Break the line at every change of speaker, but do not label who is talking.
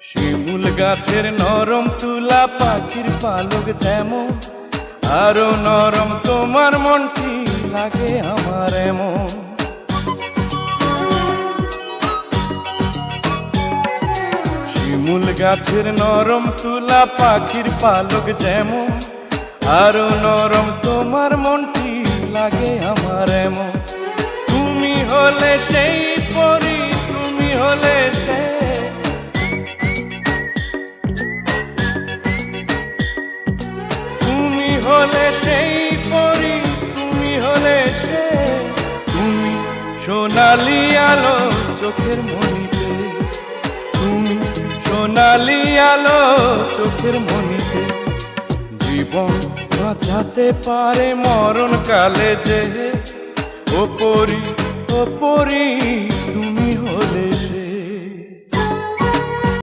শিমুল গাছের নরম তুলা পাখির পালক যেমন, আরো নরম তোমার মনটি লাগে আমার এমন। শিমুল গাছের নরম তুলা পাখির পালক যেমন, আরো নরম তোমার মনটি লাগে আমার এমন। তুমি হলে সেই পরি, তুমি হলে সে, তুমি হলে সেই পরি, তুমি হলে সে। তুমি সোনালি আলো চোখের মনিতে, তুমি সোনালি আলো চোখের মনিতে। জীবন বাঁচাতে পারে মরণ কালে যে, ও পরি, ও পরি।